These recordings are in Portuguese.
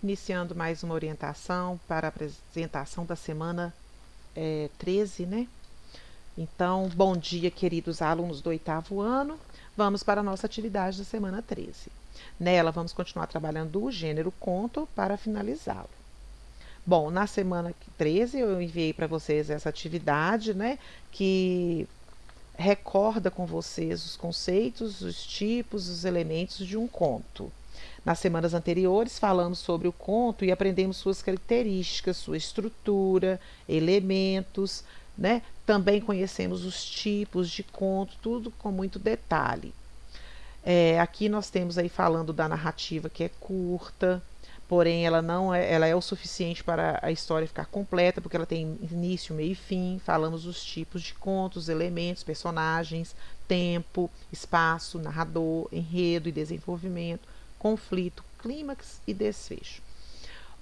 iniciando mais uma orientação para a apresentação da semana 13, né? Então, bom dia, queridos alunos do 8º ano. Vamos para a nossa atividade da semana 13. Nela, vamos continuar trabalhando o gênero conto para finalizá-lo. Bom, na semana 13 eu enviei para vocês essa atividade, né? Que recorda com vocês os conceitos, os tipos, os elementos de um conto. Nas semanas anteriores, falamos sobre o conto e aprendemos suas características, sua estrutura, elementos, né? Também conhecemos os tipos de conto, tudo com muito detalhe. Aqui nós temos aí falando da narrativa que é curta, porém ela é o suficiente para a história ficar completa, porque ela tem início, meio e fim. Falamos os tipos de contos, elementos, personagens, tempo, espaço, narrador, enredo e desenvolvimento, conflito, clímax e desfecho.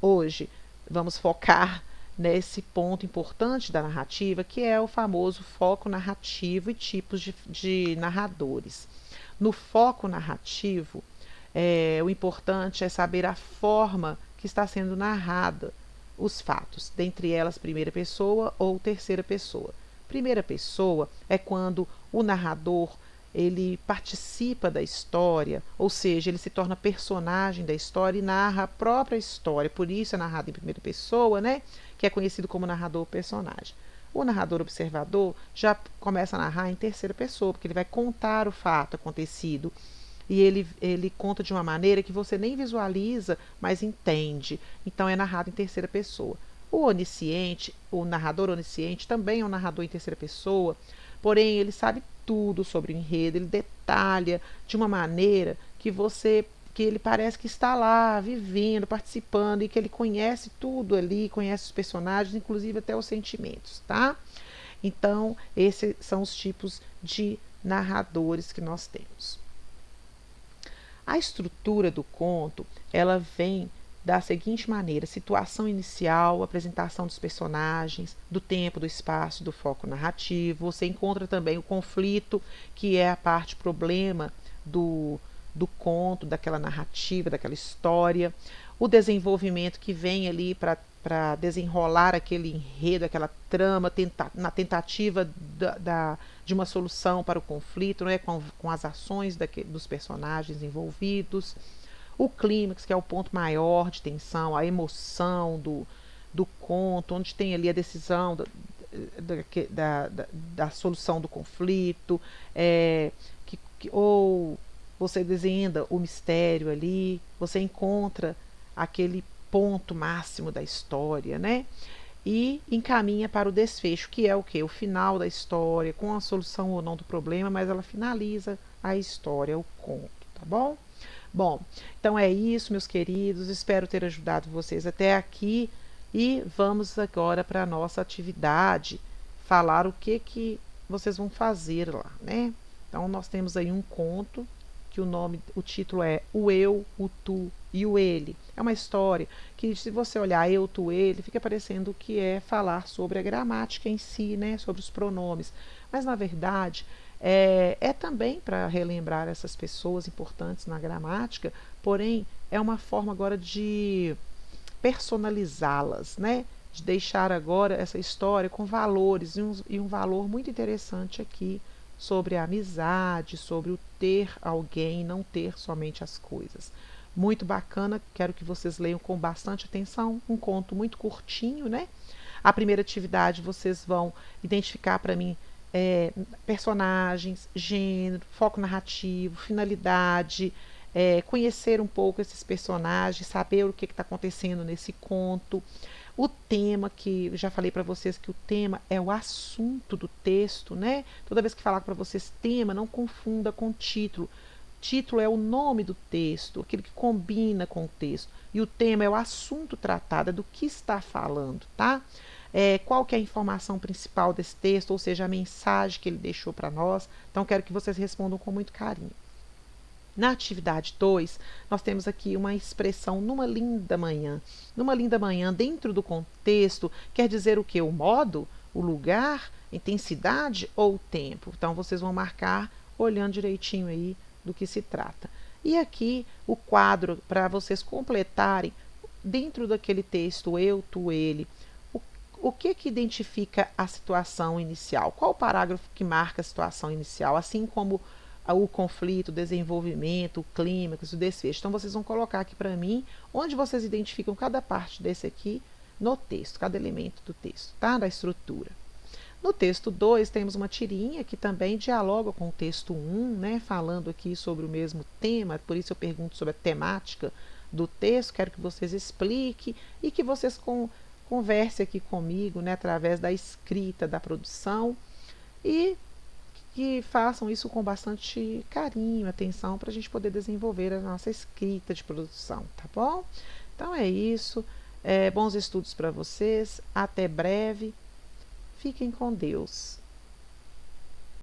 Hoje vamos focar nesse ponto importante da narrativa, que é o famoso foco narrativo e tipos de narradores. No foco narrativo, o importante é saber a forma que está sendo narrada os fatos, dentre elas primeira pessoa ou terceira pessoa. Primeira pessoa é quando o narrador ele participa da história, ou seja, ele se torna personagem da história e narra a própria história, por isso é narrado em primeira pessoa, né? Que é conhecido como narrador personagem. O narrador observador já começa a narrar em terceira pessoa, porque ele vai contar o fato acontecido e ele conta de uma maneira que você nem visualiza, mas entende. Então é narrado em terceira pessoa. O onisciente, o narrador onisciente, também é um narrador em terceira pessoa, porém ele sabe tudo sobre o enredo, ele detalha de uma maneira que ele parece que está lá, vivendo, participando, e que ele conhece tudo ali, conhece os personagens, inclusive até os sentimentos, tá? Então, esses são os tipos de narradores que nós temos. A estrutura do conto, ela vem da seguinte maneira: situação inicial, apresentação dos personagens, do tempo, do espaço, do foco narrativo. Você encontra também o conflito, que é a parte problema do conto, daquela narrativa, daquela história. O desenvolvimento, que vem ali para desenrolar aquele enredo, aquela trama, na tentativa de uma solução para o conflito, né, com as ações dos personagens envolvidos. O clímax, que é o ponto maior de tensão, a emoção do conto, onde tem ali a decisão da solução do conflito, ou você desvenda o mistério ali, você encontra aquele ponto máximo da história, né? E encaminha para o desfecho, que é o que? O final da história, com a solução ou não do problema, mas ela finaliza a história, o conto, tá bom? Bom, então é isso, meus queridos, espero ter ajudado vocês até aqui e vamos agora para a nossa atividade, falar o que vocês vão fazer lá, né? Então nós temos aí um conto que o título é O Eu, o Tu e o Ele. É uma história que, se você olhar eu, tu, ele, fica parecendo que é falar sobre a gramática em si, né? Sobre os pronomes. Mas, na verdade, é também para relembrar essas pessoas importantes na gramática, porém, é uma forma agora de personalizá-las, né? De deixar agora essa história com valores e um valor muito interessante aqui sobre a amizade, sobre o ter alguém e não ter somente as coisas. Muito bacana, quero que vocês leiam com bastante atenção, um conto muito curtinho, né? A primeira atividade vocês vão identificar para mim personagens, gênero, foco narrativo, finalidade, conhecer um pouco esses personagens, saber o que está acontecendo nesse conto. O tema, que eu já falei para vocês que o tema é o assunto do texto, né? Toda vez que falar para vocês tema, não confunda com título. Título é o nome do texto, aquele que combina com o texto. E o tema é o assunto tratado, é do que está falando, tá? Qual que é a informação principal desse texto, ou seja, a mensagem que ele deixou para nós. Então, quero que vocês respondam com muito carinho. Na atividade 2, nós temos aqui uma expressão numa linda manhã. Numa linda manhã, dentro do contexto, quer dizer o que? O modo, o lugar, intensidade ou o tempo? Então, vocês vão marcar olhando direitinho aí do que se trata. E aqui o quadro para vocês completarem dentro daquele texto, eu, tu, ele, o que identifica a situação inicial? Qual o parágrafo que marca a situação inicial? Assim como o conflito, o desenvolvimento, o clímax, o desfecho. Então, vocês vão colocar aqui para mim onde vocês identificam cada parte desse aqui no texto, cada elemento do texto, tá? Da estrutura. No texto 2, temos uma tirinha que também dialoga com o texto 1, né? Falando aqui sobre o mesmo tema, por isso eu pergunto sobre a temática do texto, quero que vocês expliquem e que vocês conversem aqui comigo, né? Através da escrita, da produção, e que façam isso com bastante carinho, atenção, para a gente poder desenvolver a nossa escrita de produção, tá bom? Então é isso, bons estudos para vocês, até breve, fiquem com Deus.